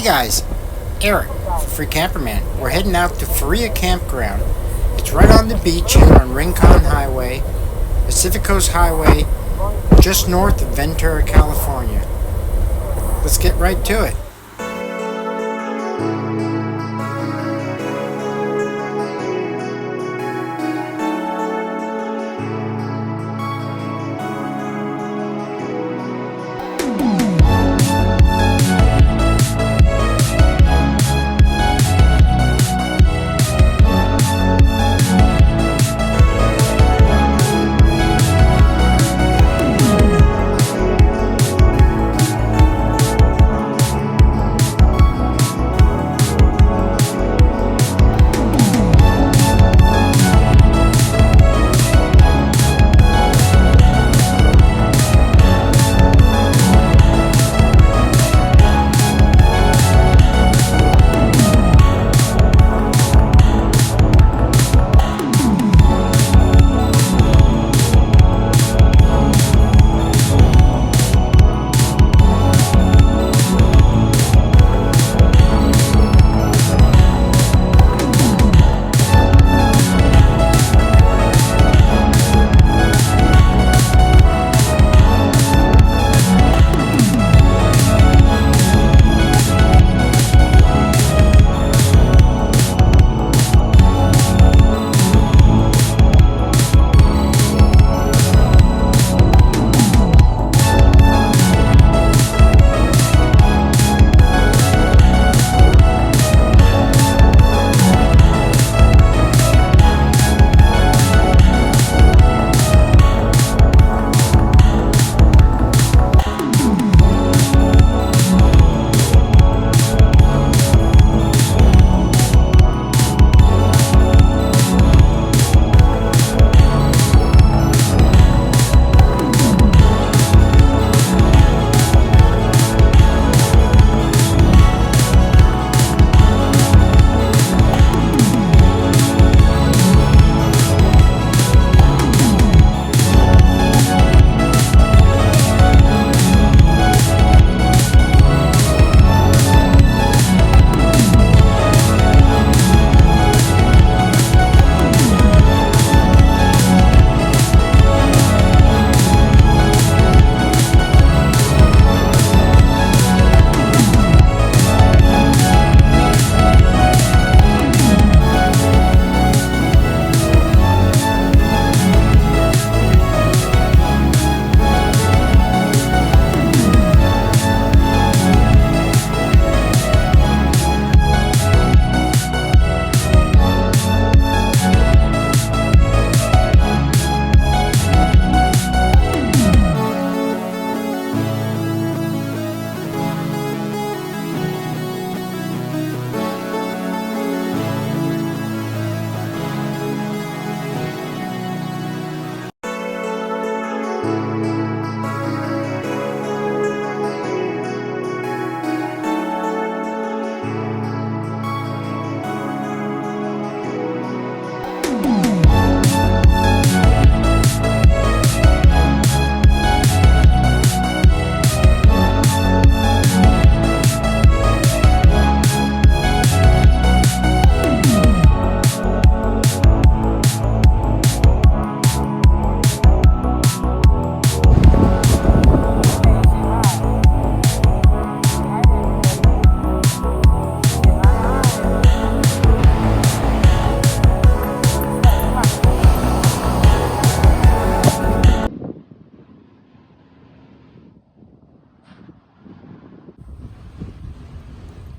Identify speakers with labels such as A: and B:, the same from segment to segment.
A: Hey guys, Eric, Free Camperman. We're heading out to Faria Campground. It's right on the beach here on Rincon Highway, Pacific Coast Highway, just north of Ventura, California. Let's get right to it.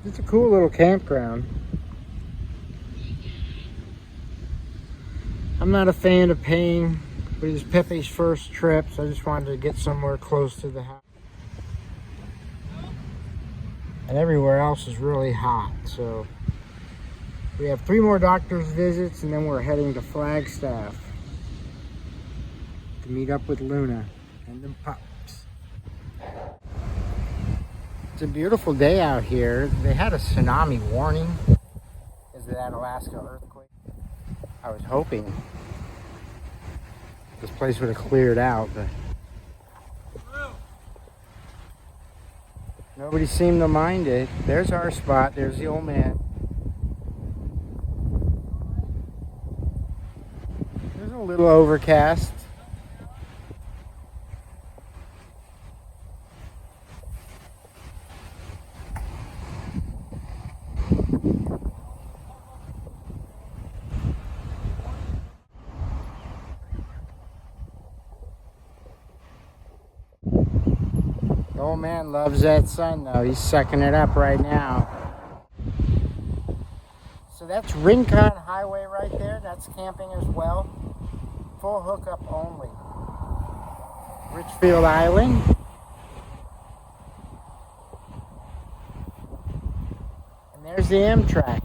A: It's a cool little campground. I'm not a fan of paying, but it's Pepe's first trip, so I just wanted to get somewhere close to the house. And everywhere else is really hot, so we have 3 more doctor's visits and then we're heading to Flagstaff to meet up with Luna and them pups. It's a beautiful day out here. They had a tsunami warning because of that Alaska earthquake. I was hoping this place would have cleared out, but Nobody seemed to mind it. There's our spot. There's the old man. There's a little overcast. The old man loves that sun though. He's sucking it up right now. So that's Rincon Highway right there. That's camping as well. Full hookup only. Richfield Island. And there's the Amtrak.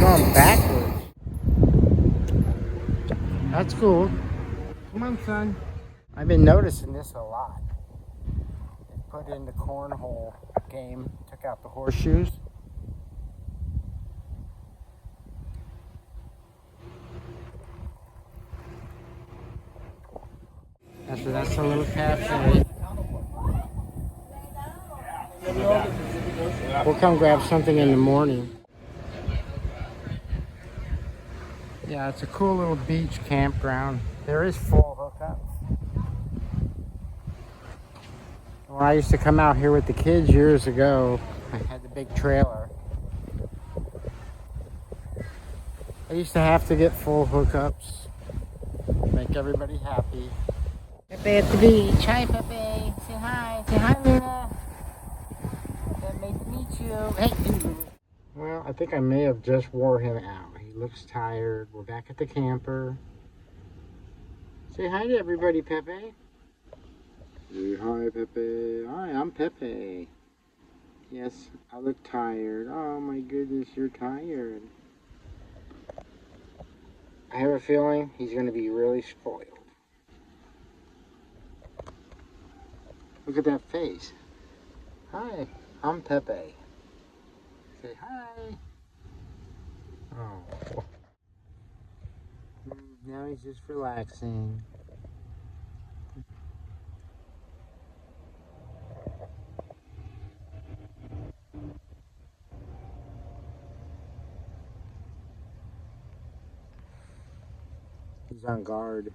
A: Going backwards. That's cool. Come on, son. I've been noticing this a lot. They put in the cornhole game, took out the horseshoes. That's a little cafe. We'll come grab something in the morning. Yeah, it's a cool little beach campground. There is full hookups. When I used to come out here with the kids years ago, I had the big trailer. I used to have to get full hookups. Make everybody happy. Pepe at the beach. Hi, Pepe. Say hi. Say hi, Luna. Nice to meet you. Hey. Well, I think I may have just wore him out. He looks tired. We're back at the camper. Say hi to everybody, Pepe. Say hi, Pepe. Hi, I'm Pepe. Yes, I look tired. Oh my goodness, you're tired. I have a feeling he's going to be really spoiled. Look at that face. Hi, I'm Pepe. Say hi. Oh. Now he's just relaxing. He's on guard.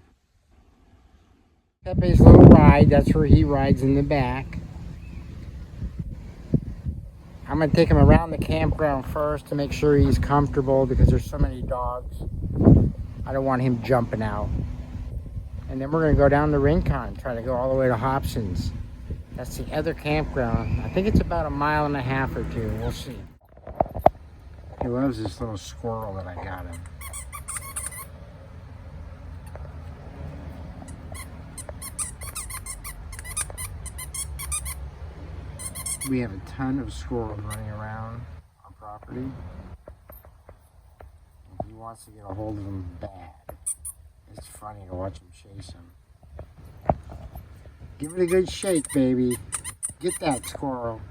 A: Pepe's little ride, that's where he rides in the back. I'm going to take him around the campground first to make sure he's comfortable because there's so many dogs. I don't want him jumping out. And then we're going to go down to Rincon, try to go all the way to Hobson's. That's the other campground. I think it's about 1.5 miles or 2. We'll see. He loves this little squirrel that I got him. We have a ton of squirrels running around our property. He wants to get a hold of them bad. It's funny to watch him chase them. Give it a good shake, baby. Get that squirrel.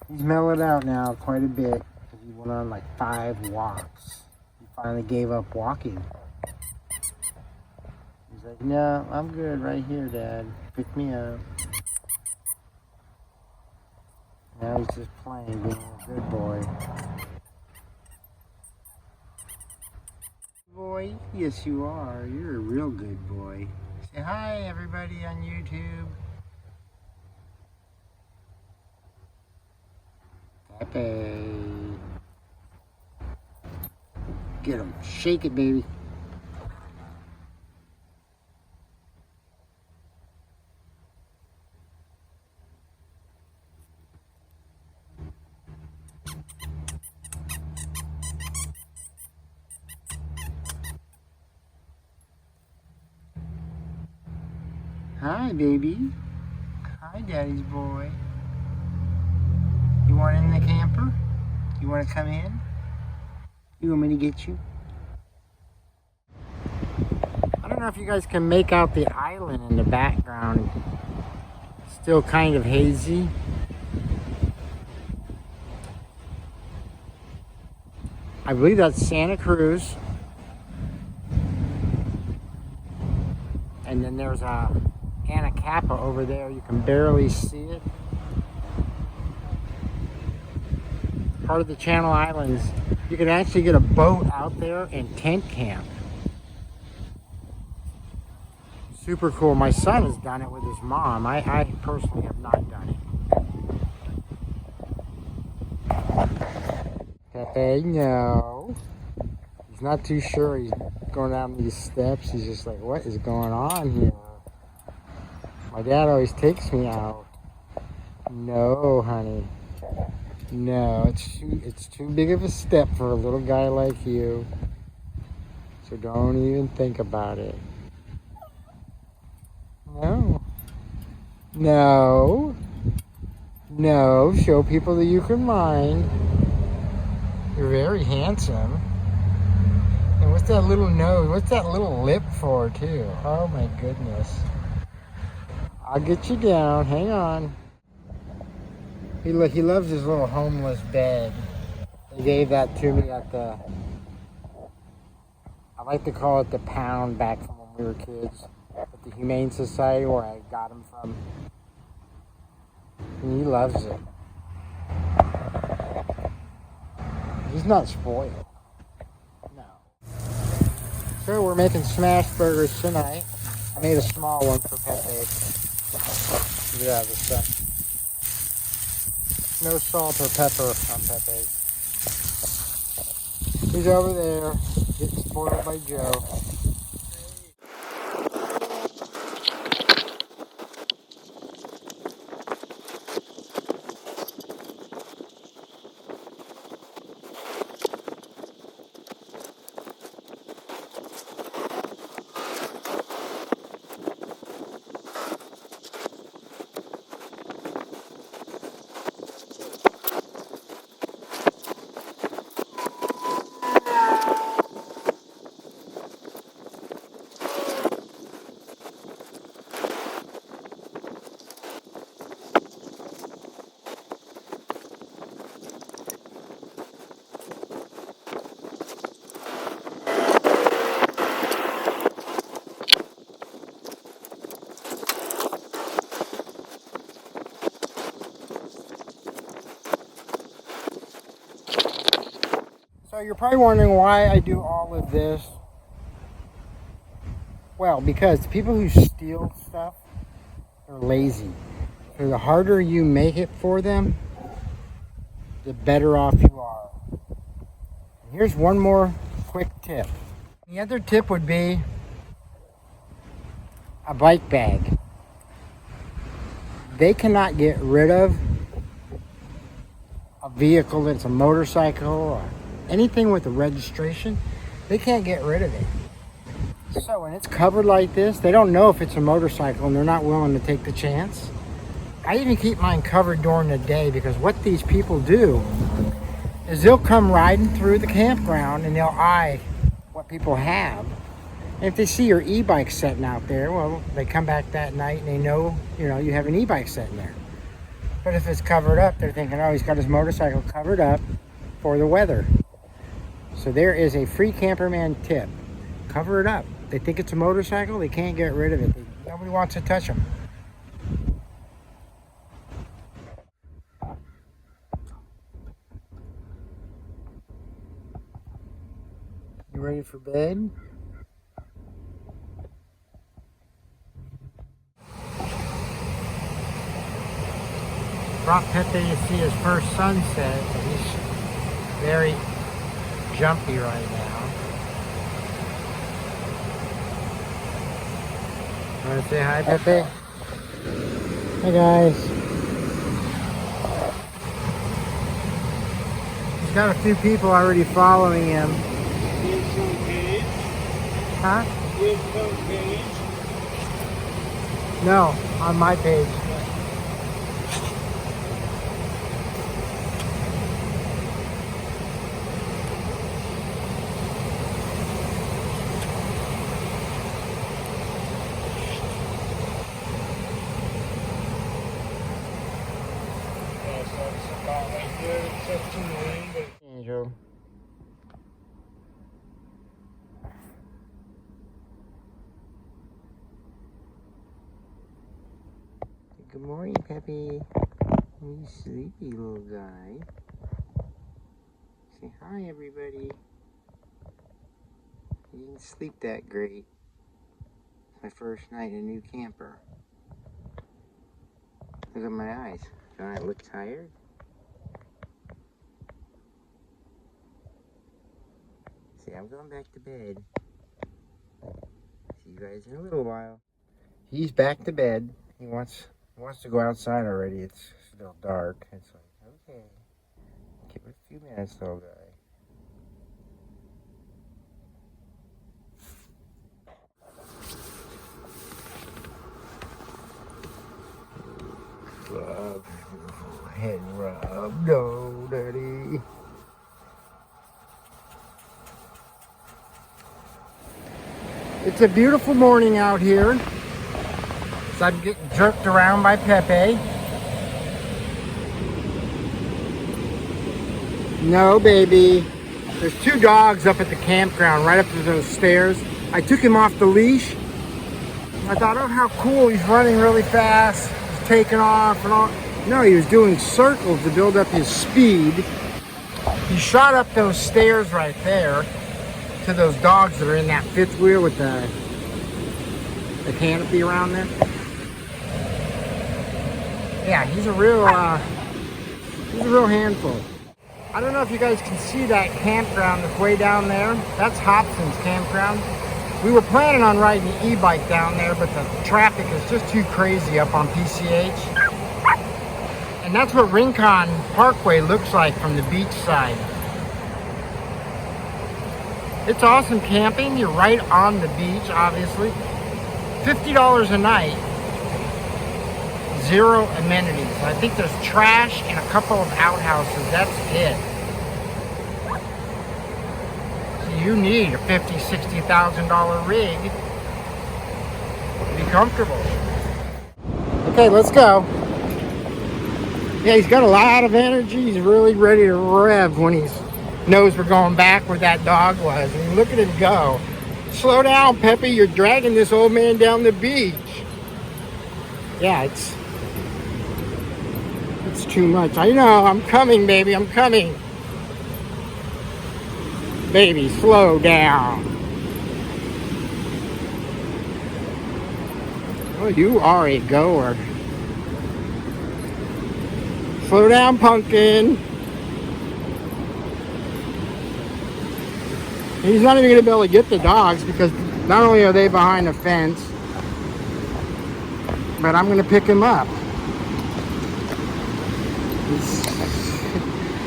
A: He's mellowed out now quite a bit because he went on like 5 walks. He finally gave up walking. He's like, no, I'm good right here, Dad. Pick me up. Now he's just playing, being a good boy. Boy? Yes, you are. You're a real good boy. Say hi, everybody on YouTube. Pepe. Get him. Shake it, baby. Hi, baby. Hi, Daddy's boy. You want in the camper? You want to come in? You want me to get you? know if you guys can make out the island in the background. Still kind of hazy. I believe that's Santa Cruz. And then there's a Anacapa over there. You can barely see it. Part of the Channel Islands. You can actually get a boat out there and tent camp. Super cool. My son has done it with his mom. I personally have not done it. Pepe, no. He's not too sure. He's going down these steps. He's just like, what is going on here? My dad always takes me out. No, honey. No, it's too big of a step for a little guy like you. So don't even think about it. No. No. No, show people that you can mind. You're very handsome. And what's that little nose? What's that little lip for, too? Oh, my goodness. I'll get you down. Hang on. He loves his little homeless bed. They gave that to me at the... I like to call it the pound back from when we were kids. At the Humane Society where I got him from. And he loves it. He's not spoiled. No. So we're making smash burgers tonight. I made a small one for Pepe. Get out of the sun. No salt or pepper on Pepe. He's over there getting spoiled by Joe. So you're probably wondering why I do all of this. Well, because the people who steal stuff are lazy. So the harder you make it for them, the better off you are. And here's one more quick tip. The other tip would be a bike bag. They cannot get rid of a vehicle that's a motorcycle or anything with a registration. They can't get rid of it. So when it's covered like this, they don't know if it's a motorcycle and they're not willing to take the chance. I even keep mine covered during the day because what these people do is they'll come riding through the campground and they'll eye what people have. And if they see your e-bike sitting out there, well, they come back that night and they know, you have an e-bike sitting there. But if it's covered up, they're thinking, oh, he's got his motorcycle covered up for the weather. So there is a free camperman tip. Cover it up. They think it's a motorcycle, they can't get rid of it. Nobody wants to touch them. You ready for bed? Brought Pepe to see his first sunset. He's very jumpy right now. Want to say hi, Pepe? Hi, guys. He's got a few people already following him. Huh? No, on my page. Angel. Good morning, Pepe. You sleepy little guy. Say hi, everybody. You didn't sleep that great. It's my first night in a new camper. Look at my eyes. Don't I look tired? See, I'm going back to bed. See you guys in a little while. He's back to bed. He wants to go outside already. It's still dark. It's like, okay. Give it a few minutes, little guy. Rub, head rub, no, daddy. It's a beautiful morning out here. So I'm getting jerked around by Pepe. No, baby. There's two dogs up at the campground, right up to those stairs. I took him off the leash. I thought, oh, how cool. He's running really fast. He's taking off and all. No, he was doing circles to build up his speed. He shot up those stairs right there to those dogs that are in that fifth wheel with the canopy around them. Yeah, he's a real handful. I don't know if you guys can see that campground that's way down there. That's Hobson's campground. We were planning on riding the e-bike down there, but the traffic is just too crazy up on PCH. And that's what Rincon Parkway looks like from the beach side. It's awesome camping. You're right on the beach, obviously. $50 a night. Zero amenities. I think there's trash and a couple of outhouses. That's it. So you need a $50,000, $60,000 rig to be comfortable. Okay, let's go. Yeah, he's got a lot of energy. He's really ready to rev when he knows we're going back where that dog was. I mean, look at him go. Slow down, Pepe. You're dragging this old man down the beach. Yeah, it's too much. I know. I'm coming, baby. I'm coming. Baby, slow down. Oh, you are a goer. Slow down, pumpkin. He's not even going to be able to get the dogs because not only are they behind the fence, but I'm going to pick him up.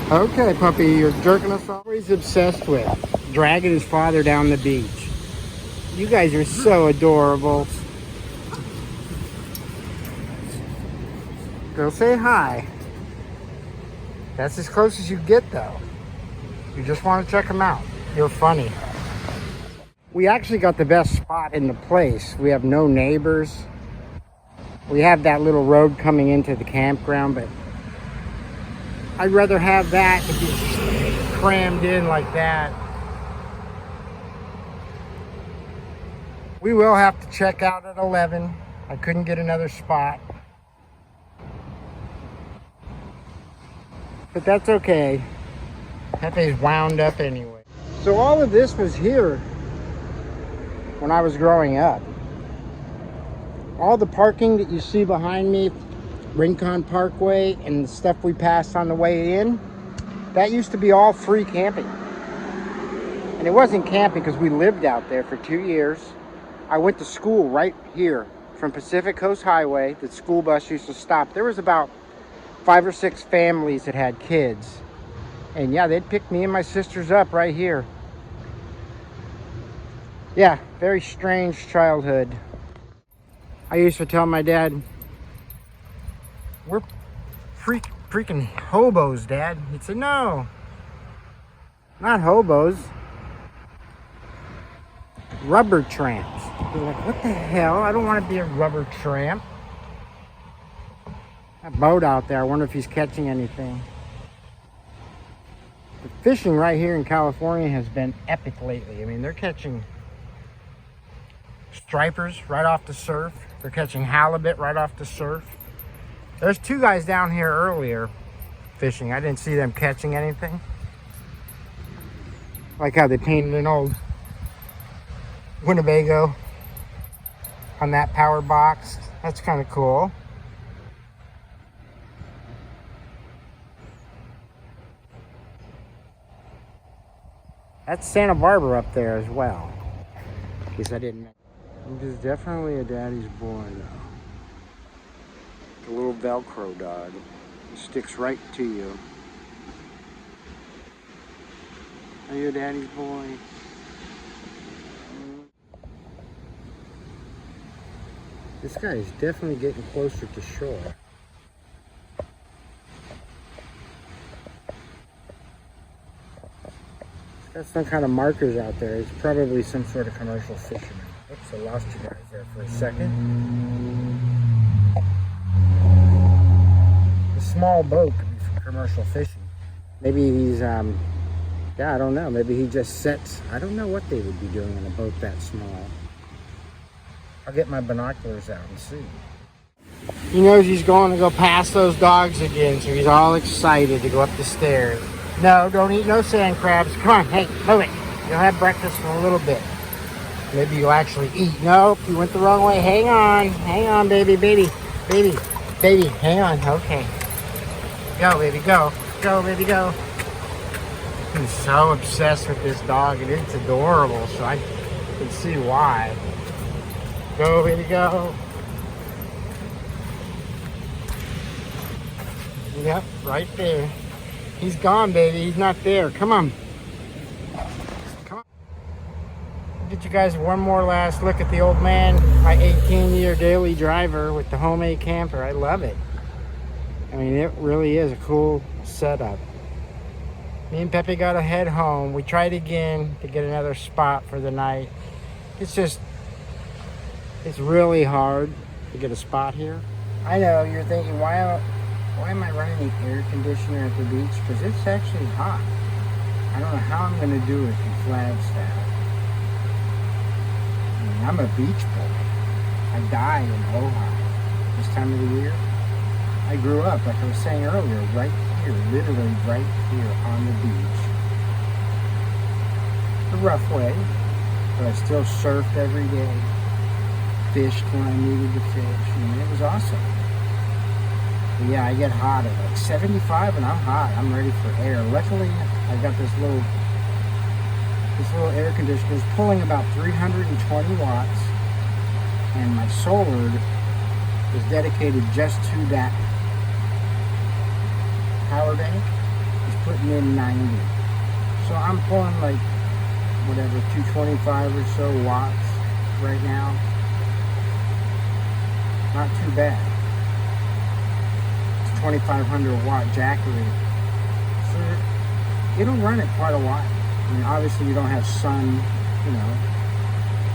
A: Okay, puppy, you're jerking us off. He's obsessed with dragging his father down the beach. You guys are so adorable. Go say hi. That's as close as you get, though. You just want to check him out. You're funny. We actually got the best spot in the place. We have no neighbors. We have that little road coming into the campground, but I'd rather have that to be crammed in like that. We will have to check out at 11. I couldn't get another spot. But that's okay. Pepe's wound up anyway. So all of this was here when I was growing up. All the parking that you see behind me, Rincon Parkway, and the stuff we passed on the way in, that used to be all free camping. And it wasn't camping because we lived out there for 2 years. I went to school right here from Pacific Coast Highway. The school bus used to stop. There was about 5 or 6 families that had kids. And yeah, they'd pick me and my sisters up right here. Yeah, very strange childhood. I used to tell my dad, we're freaking hobos, Dad. He'd say, no, not hobos. Rubber tramps. He's like, what the hell? I don't want to be a rubber tramp. That boat out there, I wonder if he's catching anything. fishing right here in California has been epic lately. I mean, they're catching stripers right off the surf. They're catching halibut right off the surf. There's two guys down here earlier fishing. I didn't see them catching anything. Like how they painted an old Winnebago on that power box. That's kind of cool. That's Santa Barbara up there as well. In case I didn't mention. It is definitely a daddy's boy though. The little Velcro dog. It sticks right to you. Are you a daddy's boy? This guy is definitely getting closer to shore. He's got some kind of markers out there. He's probably some sort of commercial fisherman. Oops, I lost you guys there for a second. A small boat could be for commercial fishing. Maybe he's, yeah, I don't know. Maybe he just sets, I don't know what they would be doing in a boat that small. I'll get my binoculars out and see. He knows he's going to go past those dogs again, so he's all excited to go up the stairs. No, don't eat no sand crabs. Come on, hey, move it. You'll have breakfast in a little bit. Maybe you'll actually eat. Nope, you went the wrong way. Hang on, baby, hang on. Okay. Go, baby, go. Go, baby, go. I'm so obsessed with this dog, and it's adorable, so I can see why. Go, baby, go. Yep, right there. He's gone, baby. He's not there. Come on. Come on. I'll get you guys one more last look at the old man, my 18-year daily driver with the homemade camper. I love it. I mean, it really is a cool setup. Me and Pepe got to head home. We tried again to get another spot for the night. It's really hard to get a spot here. I know, you're thinking, why am I running the air conditioner at the beach? Because it's actually hot. I don't know how I'm going to do it in Flagstaff. I mean, I'm a beach boy. I die in Ohio this time of the year. I grew up, like I was saying earlier, right here, literally right here on the beach. A rough way, but I still surfed every day. Fished when I needed to fish, and it was awesome. But yeah, I get hot at like 75 and I'm hot. I'm ready for air. Luckily, I got this little air conditioner. It's pulling about 320 watts, and my solar is dedicated just to that power bank. It's putting in 90. So I'm pulling like, whatever, 225 or so watts right now. Not too bad. It's 2,500 watt Jackery. So it'll run it quite a while. I mean, obviously you don't have sun, you know,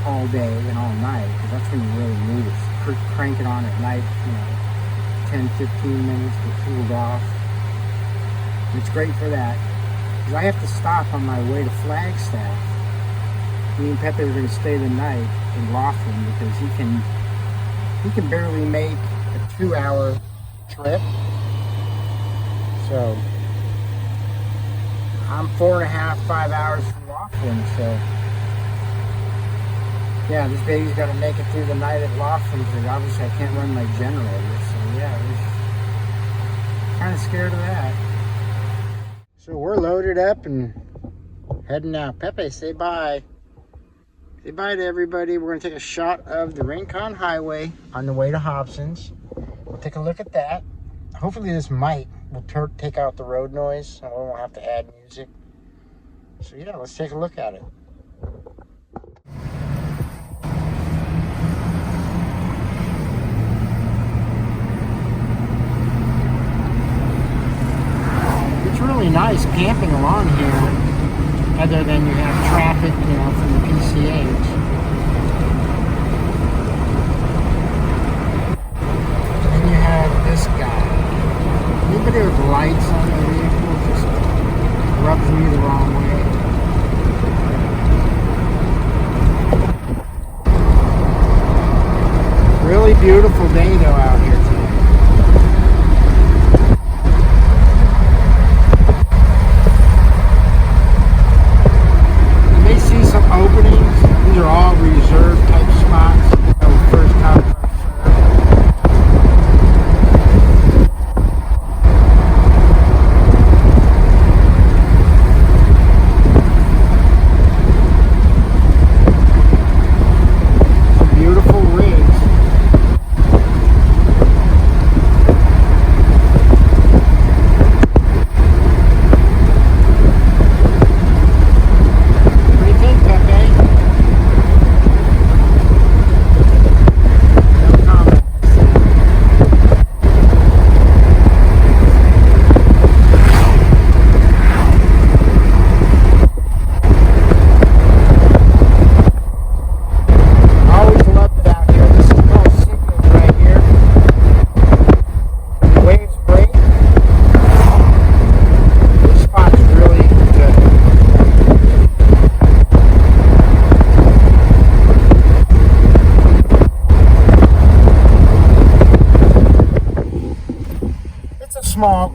A: all day and all night, because that's when you really need it. Crank it on at night, you know, 10, 15 minutes to cool off. And it's great for that. Because I have to stop on my way to Flagstaff. Me and Pepe are going to stay the night in Laughlin because he can barely make a 2-hour trip. So I'm 4.5, 5 hours from Laughlin. So yeah, this baby's got to make it through the night at Laughlin because obviously I can't run my generator. So yeah, I was kind of scared of that. So we're loaded up and heading out. Pepe, say bye. Say bye to everybody. We're going to take a shot of the Rincon Highway on the way to Hobson's. We'll take a look at that. Hopefully this mic will take out the road noise, so we won't have to add music. So yeah, let's take a look at it. It's really nice camping along here. Other than you have traffic, you know, from the PCH. And then you have this guy. Anybody with lights on the vehicle just rubs me the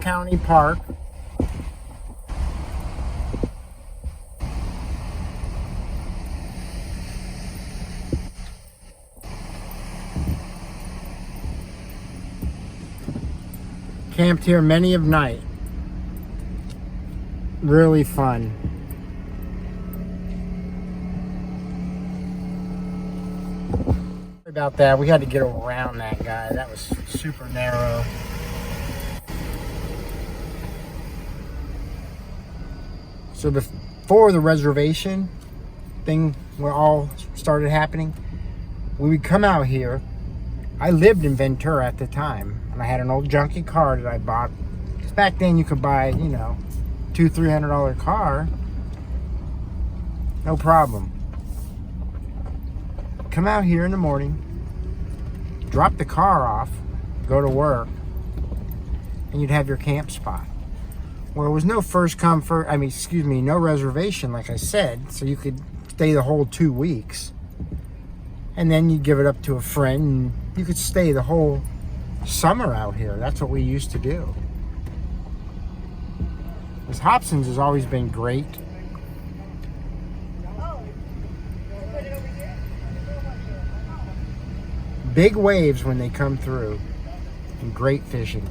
A: County Park. Camped here many of night. Really fun. About that, we had to get around that guy. That was super narrow. So before the reservation thing all started happening, we would come out here. I lived in Ventura at the time, and I had an old junky car that I bought. Because back then you could buy, you know, $200-300 car, no problem. Come out here in the morning, drop the car off, go to work, and you'd have your camp spot. Well, there was no no reservation, like I said, so you could stay the whole 2 weeks. And then you give it up to a friend, and you could stay the whole summer out here. That's what we used to do. This Hobson's has always been great. Big waves when they come through, and great fishing.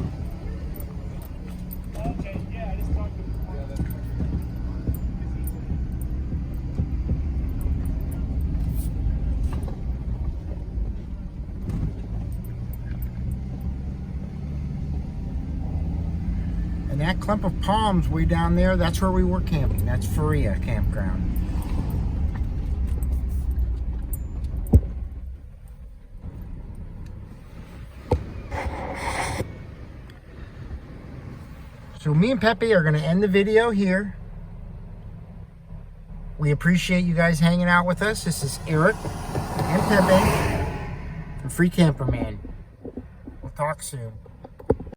A: And that clump of palms way down there, that's where we were camping. That's Faria Campground. So me and Pepe are going to end the video here. We appreciate you guys hanging out with us. This is Eric and Pepe from Free Camperman. We'll talk soon.